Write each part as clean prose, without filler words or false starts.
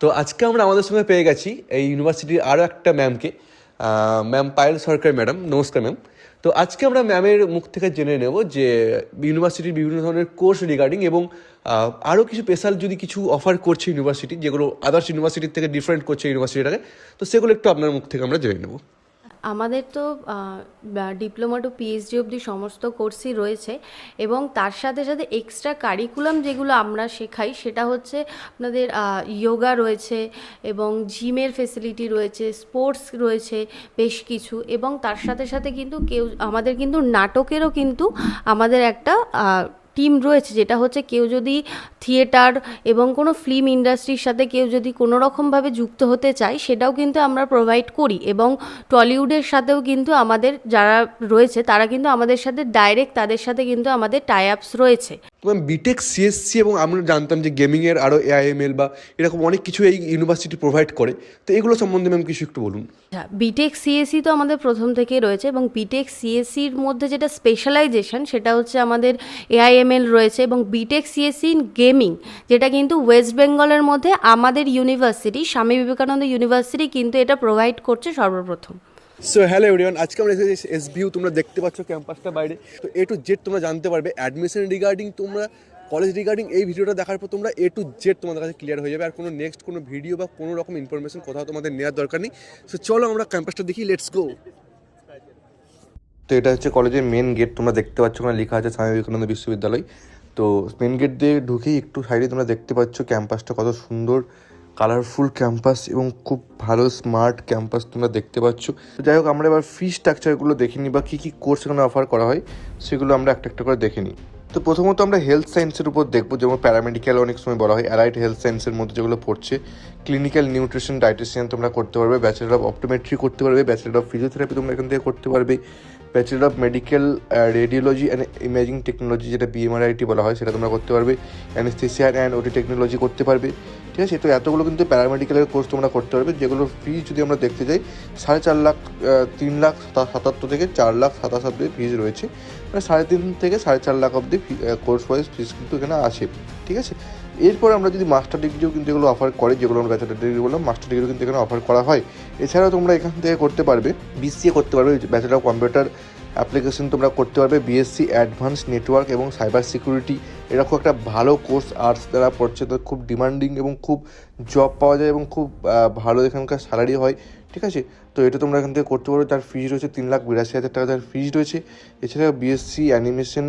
তো আজকে আমরা আমাদের সঙ্গে পেয়ে গেছি এই ইউনিভার্সিটির আরও একটা ম্যামকে, ম্যাম পায়েল সরকার ম্যাডাম। নমস্কার ম্যাম। তো আজকে আমরা ম্যামের মুখ থেকে জেনে নেব যে ইউনিভার্সিটির বিভিন্ন ধরনের কোর্স রিগার্ডিং এবং আরও কিছু স্পেশাল যদি কিছু অফার করছে ইউনিভার্সিটি, যেগুলো আদার্স ইউনিভার্সিটির থেকে ডিফারেন্ট করছে ইউনিভার্সিটিটাকে, তো সেগুলো একটু আপনার মুখ থেকে আমরা জেনে নেব। আমাদের তো ডিপ্লোমা টু পিএইচডি অবধি সমস্ত কোর্সই রয়েছে এবং তার সাথে সাথে এক্সট্রা কারিকুলাম যেগুলো আমরা শেখাই সেটা হচ্ছে আপনাদের যোগা রয়েছে এবং জিমের ফেসিলিটি রয়েছে, স্পোর্টস রয়েছে বেশ কিছু, এবং তার সাথে সাথে কিন্তু আমাদের কিন্তু নাটকেরও কিন্তু আমাদের একটা টিম রয়েছে, যেটা হচ্ছে কেউ যদি থিয়েটার এবং কোনো ফিল্ম ইন্ডাস্ট্রির সাথে কেউ যদি কোনো রকমভাবে যুক্ত হতে চায় সেটাও কিন্তু আমরা প্রোভাইড করি। এবং টলিউডের সাথেও কিন্তু আমাদের যারা রয়েছে তারা কিন্তু আমাদের সাথে ডাইরেক্ট তাদের সাথে কিন্তু আমাদের টাই আপস রয়েছে। ম্যাম বিটেক সিএসসি এবং আমরা জানতাম যে গেমিংয়ের আরও এআইএমএল বা এরকম অনেক কিছু এই ইউনিভার্সিটি প্রোভাইড করে, তো এগুলো সম্বন্ধে ম্যাম কিছু একটু বলুন। বিটেক সিএসসি তো আমাদের প্রথম থেকেই রয়েছে এবং বিটেক সিএসসির মধ্যে যেটা স্পেশালাইজেশন সেটা হচ্ছে আমাদের এআইএমএল রয়েছে এবং বিটেক সিএসসি ইন গেমিং, যেটা কিন্তু ওয়েস্ট বেঙ্গলের মধ্যে আমাদের ইউনিভার্সিটি স্বামী বিবেকানন্দ ইউনিভার্সিটি কিন্তু এটা প্রোভাইড করছে সর্বপ্রথম। সো হ্যালো এভরিওয়ান, আজকে আমরা এসেছি এসবিইউ। তোমরা দেখতে পাচ্ছ ক্যাম্পাসটা বাইরে, তো এ টু জেড তোমরা জানতে পারবে অ্যাডমিশন রিগার্ডিং, তোমরা কলেজ রিগার্ডিং। এই ভিডিওটা দেখার পর তোমরা এ টু জেড তোমাদের কাছে ক্লিয়ার হয়ে যাবে, আর কোনো নেক্সট কোনো ভিডিও বা কোনো রকম ইনফরমেশন কোথাও তোমাদের নেওয়ার দরকার নেই। সো চলো আমরা ক্যাম্পাসটা দেখি, লেটস গো। তো এটা হচ্ছে কলেজের মেন গেট, তোমরা দেখতে পাচ্ছ ওখানে লেখা আছে স্বামী বিবেকানন্দ বিশ্ববিদ্যালয়। তো মেন গেট দিয়ে ঢুকেই একটু সাইডে তোমরা দেখতে পাচ্ছ ক্যাম্পাসটা কত সুন্দর, কালারফুল ক্যাম্পাস এবং খুব ভালো স্মার্ট ক্যাম্পাস তোমরা দেখতে পাচ্ছ। তো যাই হোক, আমরা এবার ফি স্ট্রাকচারগুলো দেখে নিই বা কী কী কোর্স এখানে অফার করা হয় সেগুলো আমরা একটা একটা করে দেখে নিই। তো প্রথমত আমরা হেলথ সায়েন্সের উপর দেখবো, যেমন প্যারামেডিক্যাল অনেক সময় বলা হয়, অ্যালাইড হেলথ সায়েন্সের মধ্যে যেগুলো পড়ছে ক্লিনিক্যাল নিউট্রিশন ডায়েটিশিয়ান তোমরা করতে পারবে, ব্যাচেলার অফ অপটোমেট্রি করতে পারবে, ব্যাচেলার অফ ফিজিওথেরাপি তোমরা এখান থেকে করতে পারবে, bachelor of medical radiology and imaging technology যেটা বিএমআরআইটি বলা হয় সেটা তোমরা করতে পারবে, অ্যানেস্থেসিয়া অ্যান্ড ওটি টেকনোলজি করতে পারবে। ঠিক আছে, তো এতগুলো কিন্তু প্যারামেডিক্যালের কোর্স তোমরা করতে পারবে, যেগুলো ফিজ যদি আমরা দেখতে যাই 4.5 লাখ, 3,77,000 থেকে 4,27,000 অব্দি ফিজ রয়েছে, মানে 3.5 থেকে 4.5 লাখ অব্দি কোর্স ওয়াইজ ফিজ কিন্তু এখানে আছে। ঠিক আছে, এরপর আমরা যদি মাস্টার ডিগ্রিও কিন্তু এগুলো অফার করে, যেগুলো আমরা ব্যাচেলার ডিগ্রি বললাম, মাস্টার ডিগ্রিও কিন্তু এখানে অফার করা হয়। এছাড়াও তোমরা এখান থেকে করতে পারবে বিসিএ করতে পারবে, ব্যাচেলার অফ কম্পিউটার অ্যাপ্লিকেশন তোমরা করতে পারবে, বিএসসি অ্যাডভান্স নেটওয়ার্ক এবং সাইবার সিকিউরিটি, এরকম একটা ভালো কোর্স আর্টস দ্বারা পড়ছে, তো খুব ডিমান্ডিং এবং খুব জব পাওয়া যায় এবং খুব ভালো এখানকার স্যালারি হয়। ঠিক আছে, তো এটা তোমরা এখান থেকে করতে পারো। তার ফিজ রয়েছে 3,82,000 টাকা তার ফিজ রয়েছে। এছাড়া বিএসসি অ্যানিমেশন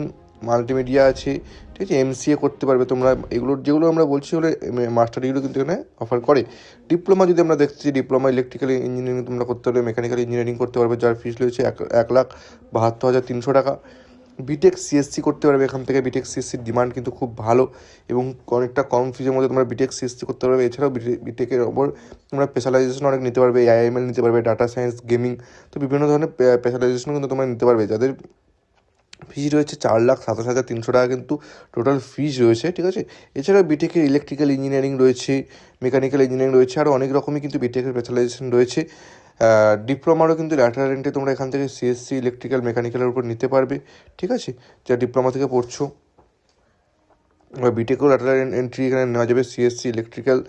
মাল্টিমিডিয়া আছে। ঠিক আছে, এমসিএ করতে পারবে তোমরা, এগুলো যেগুলো আমরা বলছি হলে মাস্টার ডিগ্রিও কিন্তু এখানে অফার করে। ডিপ্লোমা যদি আমরা দেখছি, ডিপ্লোমা ইলেকট্রিক্যাল ইঞ্জিনিয়ারিং তোমরা করতে পারবে, মেকানিক্যাল ইঞ্জিনিয়ারিং করতে পারবে, যার ফিস রয়েছে 1,72,300 টাকা। বিটেক সিএসসি করতে পারবে এখান থেকে, বিটেক সিএসসির ডিমান্ড কিন্তু খুব ভালো এবং অনেকটা কম ফিজের মধ্যে তোমরা বিটেক সিএসসি করতে পারবে। এছাড়াও বিটেকের ওপর তোমরা স্পেশালাইজেশন অনেক নিতে পারবে, আইএমএল নিতে পারবে, ডাটা সায়েন্স, গেমিং, তো বিভিন্ন ধরনের স্পেশালাইজেশন কিন্তু তোমরা নিতে পারবে, যাদের ফিজ রয়েছে 4,27,300 টাকা কিন্তু টোটাল ফিজ রয়েছে। ঠিক আছে, এছাড়াও বিটেকের ইলেকট্রিক্যাল ইঞ্জিনিয়ারিং রয়েছে, মেকানিক্যাল ইঞ্জিনিয়ারিং রয়েছে, আরও অনেক রকমই কিন্তু বিটেকের স্পেশালাইজেশন রয়েছে। ডিপ্লোমারও কিন্তু ল্যাটারাল এন্ট্রি তোমরা এখান থেকে সিএসসি ইলেকট্রিক্যাল মেকানিক্যালের উপর নিতে পারবে। ঠিক আছে, যা ডিপ্লোমা থেকে পড়ছো, বিটেকেও ল্যাটারাল এন্ট্রি এখানে নেওয়া যাবে, সিএসসি ইলেকট্রিক্যাল,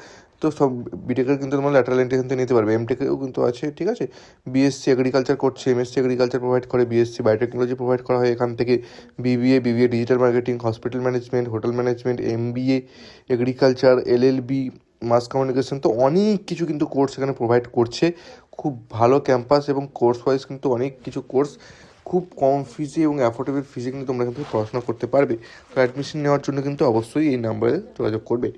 তো সব বিটেকের কিন্তু তোমরা ল্যাটারাল এন্ট্রি এখান থেকে নিতে পারবে। এমটেকেও কিন্তু আছে। ঠিক আছে, বিএসসি এগ্রিকালচার করছে, এমএসসি এগ্রিকালচার প্রোভাইড করে, বিএসসি বায়োটেকনোলজি প্রোভাইড করা হয় এখান থেকে, BBA digital marketing, hospital management, hotel management, MBA agriculture, LLB, mass communication, তো অনেক কিছু কিন্তু কোর্স এখানে প্রোভাইড করছে। খুব ভালো ক্যাম্পাস এবং কোর্স ওয়াইজ কিন্তু অনেক কিছু কোর্স খুব কম ফিজে এবং অ্যাফোর্ডেবল ফিজে কিন্তু তোমরা এখান থেকে পড়াশোনা করতে পারবে। তো অ্যাডমিশন নেওয়ার জন্য কিন্তু অবশ্যই এই নাম্বারে যোগাযোগ করবে।